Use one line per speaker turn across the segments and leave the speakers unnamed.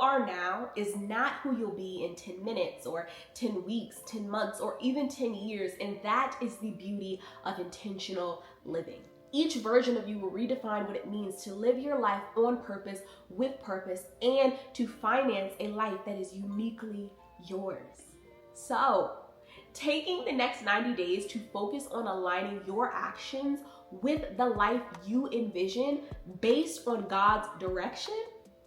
are now is not who you'll be in 10 minutes or 10 weeks, 10 months, or even 10 years. And that is the beauty of intentional living. Each version of you will redefine what it means to live your life on purpose, with purpose, and to finance a life that is uniquely yours. So, taking the next 90 days to focus on aligning your actions with the life you envision based on God's direction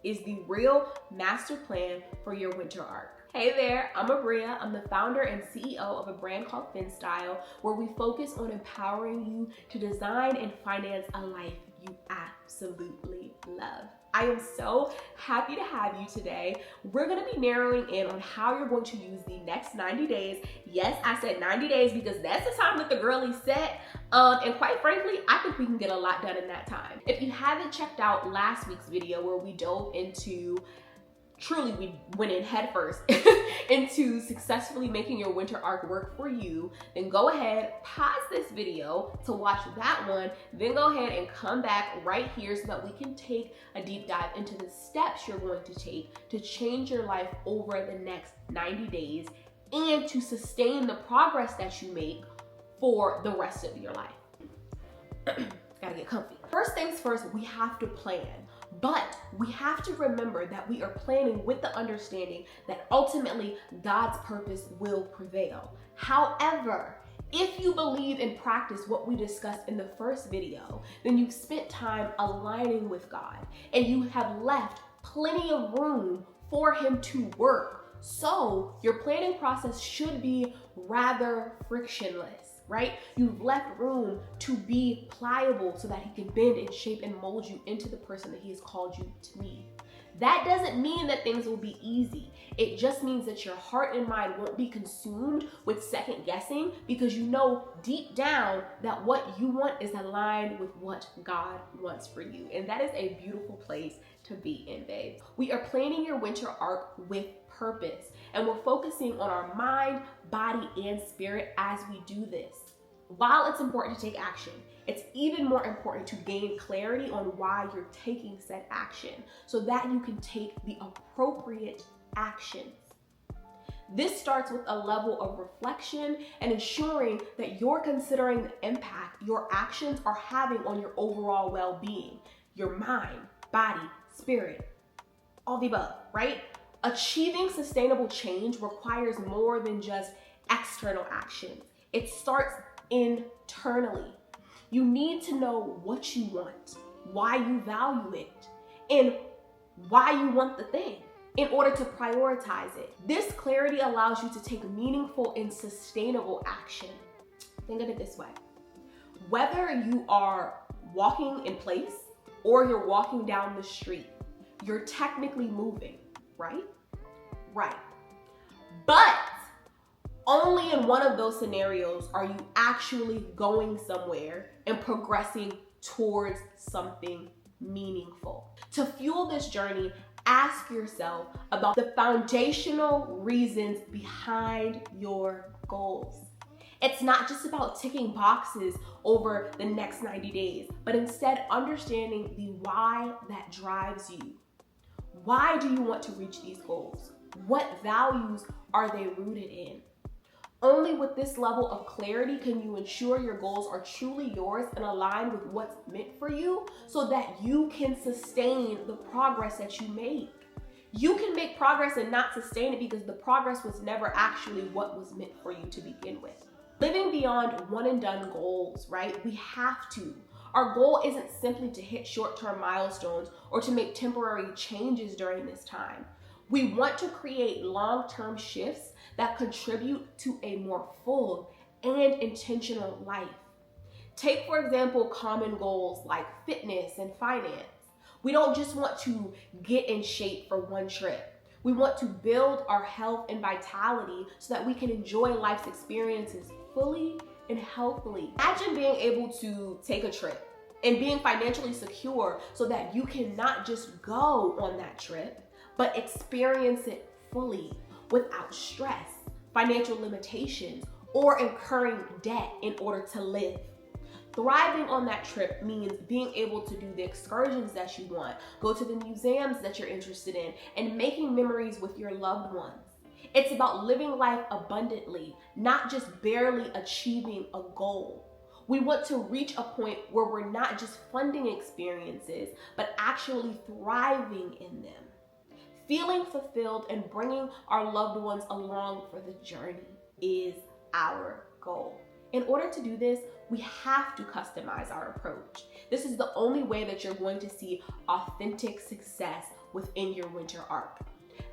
is the real master plan for your winter arc. Hey there, I'm Abria. I'm the founder and CEO of a brand called FinStyle, where we focus on empowering you to design and finance a life you absolutely love. I am so happy to have you today. We're gonna be narrowing in on how you're going to use the next 90 days. Yes, I said 90 days because that's the time that the girlie set. And quite frankly, I think we can get a lot done in that time. If you haven't checked out last week's video where we dove into, truly we went in head first into successfully making your winter arc work for you, then go ahead, pause this video to watch that one, then go ahead and come back right here so that we can take a deep dive into the steps you're going to take to change your life over the next 90 days and to sustain the progress that you make for the rest of your life. Gotta get comfy. First things first, we have to plan. But we have to remember that we are planning with the understanding that ultimately God's purpose will prevail. However, if you believe and practice what we discussed in the first video, then you've spent time aligning with God and you have left plenty of room for Him to work. So your planning process should be rather frictionless. Right? You've left room to be pliable so that He can bend and shape and mold you into the person that He has called you to be. That doesn't mean that things will be easy. It just means that your heart and mind won't be consumed with second guessing because you know deep down that what you want is aligned with what God wants for you. And that is a beautiful place to be in, babe. We are planning your winter arc with purpose, and we're focusing on our mind, body, and spirit as we do this. While it's important to take action, it's even more important to gain clarity on why you're taking said action so that you can take the appropriate actions. This starts with a level of reflection and ensuring that you're considering the impact your actions are having on your overall well-being, your mind, body, spirit, all the above, right? Achieving sustainable change requires more than just external actions. It starts internally. You need to know what you want, why you value it, and why you want the thing in order to prioritize it. This clarity allows you to take meaningful and sustainable action. Think of it this way. Whether you are walking in place or you're walking down the street, you're technically moving. Right? Right. But only in one of those scenarios are you actually going somewhere and progressing towards something meaningful. To fuel this journey, ask yourself about the foundational reasons behind your goals. It's not just about ticking boxes over the next 90 days, but instead understanding the why that drives you. Why do you want to reach these goals? What values are they rooted in? Only with this level of clarity can you ensure your goals are truly yours and aligned with what's meant for you so that you can sustain the progress that you make. You can make progress and not sustain it because the progress was never actually what was meant for you to begin with. Living beyond one and done goals, right? We have to. Our goal isn't simply to hit short-term milestones or to make temporary changes during this time. We want to create long-term shifts that contribute to a more full and intentional life. Take, for example, common goals like fitness and finance. We don't just want to get in shape for one trip. We want to build our health and vitality so that we can enjoy life's experiences fully and healthily. Imagine being able to take a trip and being financially secure so that you can not just go on that trip, but experience it fully without stress, financial limitations, or incurring debt in order to live. Thriving on that trip means being able to do the excursions that you want, go to the museums that you're interested in, and making memories with your loved ones. It's about living life abundantly, not just barely achieving a goal. We want to reach a point where we're not just funding experiences, but actually thriving in them. Feeling fulfilled and bringing our loved ones along for the journey is our goal. In order to do this, we have to customize our approach. This is the only way that you're going to see authentic success within your winter arc.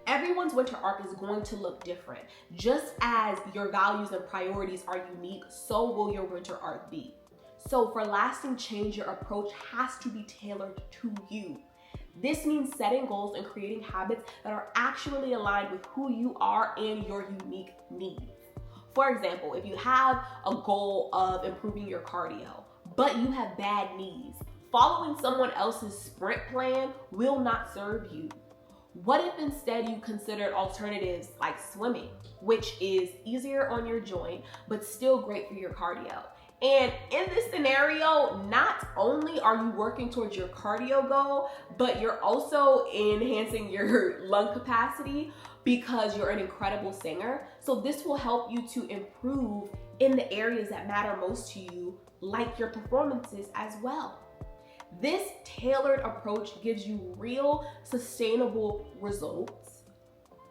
Everyone's winter arc is going to look different. Just as your values and priorities are unique, so will your winter arc be. So for lasting change, your approach has to be tailored to you. This means setting goals and creating habits that are actually aligned with who you are and your unique needs. For example, if you have a goal of improving your cardio, but you have bad knees, following someone else's sprint plan will not serve you. What if instead you considered alternatives like swimming, which is easier on your joint, but still great for your cardio? And in this scenario, not only are you working towards your cardio goal, but you're also enhancing your lung capacity because you're an incredible singer. So this will help you to improve in the areas that matter most to you, like your performances as well. This tailored approach gives you real, sustainable results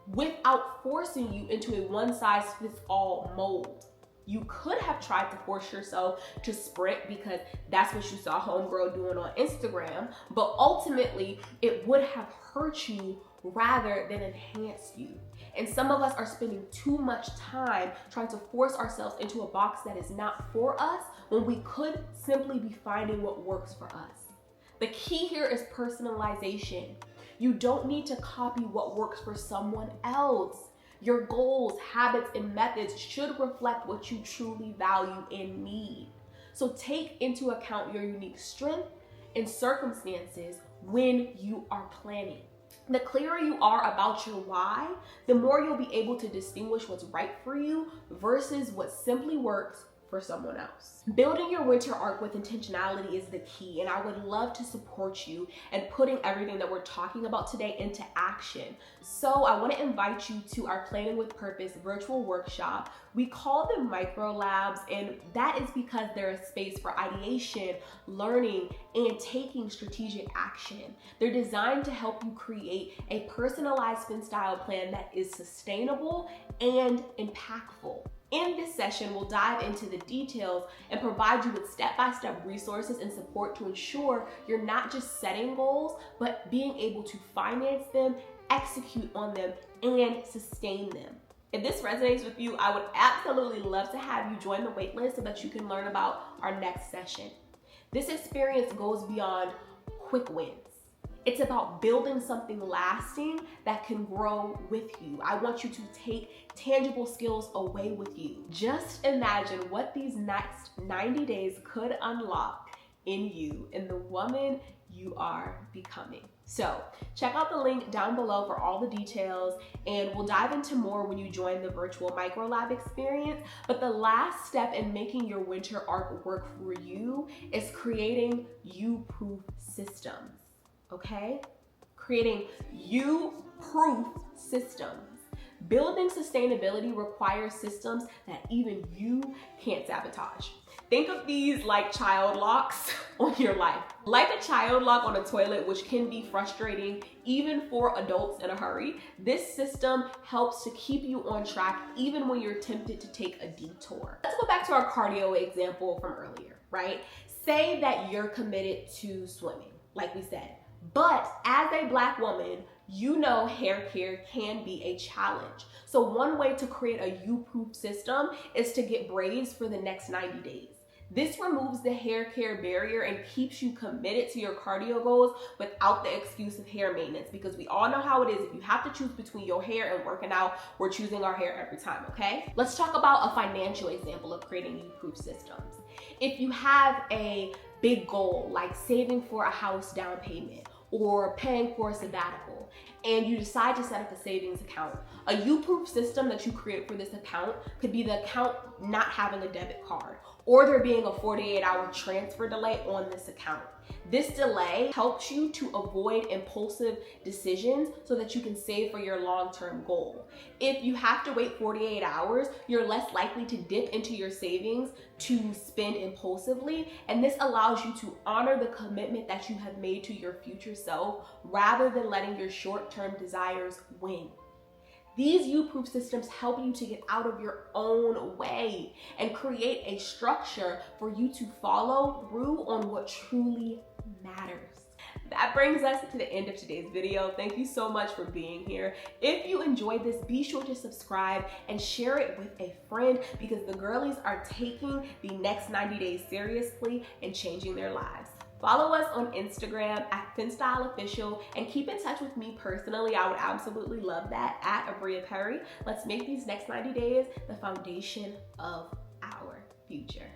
without forcing you into a one-size-fits-all mold. You could have tried to force yourself to sprint because that's what you saw homegirl doing on Instagram, but ultimately it would have hurt you rather than enhance you. And some of us are spending too much time trying to force ourselves into a box that is not for us when we could simply be finding what works for us. The key here is personalization. You don't need to copy what works for someone else. Your goals, habits, and methods should reflect what you truly value and need. So take into account your unique strength and circumstances when you are planning. The clearer you are about your why, the more you'll be able to distinguish what's right for you versus what simply works for someone else. Building your winter arc with intentionality is the key, and I would love to support you in putting everything that we're talking about today into action. So I want to invite you to our Planning with Purpose virtual workshop. We call them micro labs, and that is because they're a space for ideation, learning, and taking strategic action. They're designed to help you create a personalized FinStyle plan that is sustainable and impactful. In this session, we'll dive into the details and provide you with step-by-step resources and support to ensure you're not just setting goals, but being able to finance them, execute on them, and sustain them. If this resonates with you, I would absolutely love to have you join the waitlist so that you can learn about our next session. This experience goes beyond quick wins. It's about building something lasting that can grow with you. I want you to take tangible skills away with you. Just imagine what these next 90 days could unlock in you and the woman you are becoming. So check out the link down below for all the details, and we'll dive into more when you join the virtual micro lab experience. But the last step in making your winter arc work for you is creating you-proof systems. Okay? Creating you-proof systems. Building sustainability requires systems that even you can't sabotage. Think of these like child locks on your life. Like a child lock on a toilet, which can be frustrating even for adults in a hurry, this system helps to keep you on track even when you're tempted to take a detour. Let's go back to our cardio example from earlier, right? Say that you're committed to swimming, like we said. But as a Black woman, you know hair care can be a challenge. So one way to create a you-proof system is to get braids for the next 90 days. This removes the hair care barrier and keeps you committed to your cardio goals without the excuse of hair maintenance, because we all know how it is. If you have to choose between your hair and working out, we're choosing our hair every time, okay? Let's talk about a financial example of creating you-proof systems. If you have a big goal like saving for a house down payment or paying for a sabbatical, and you decide to set up a savings account, a you-proof system that you create for this account could be the account not having a debit card, or there being a 48-hour transfer delay on this account. This delay helps you to avoid impulsive decisions so that you can save for your long-term goal. If you have to wait 48 hours, you're less likely to dip into your savings to spend impulsively, and this allows you to honor the commitment that you have made to your future self rather than letting your short-term desires win. These you-proof systems help you to get out of your own way and create a structure for you to follow through on what truly matters. That brings us to the end of today's video. Thank you so much for being here. If you enjoyed this, be sure to subscribe and share it with a friend, because the girlies are taking the next 90 days seriously and changing their lives. Follow us on Instagram at FinStyle Official and keep in touch with me personally. I would absolutely love that at Abria Perry. Let's make these next 90 days the foundation of our future.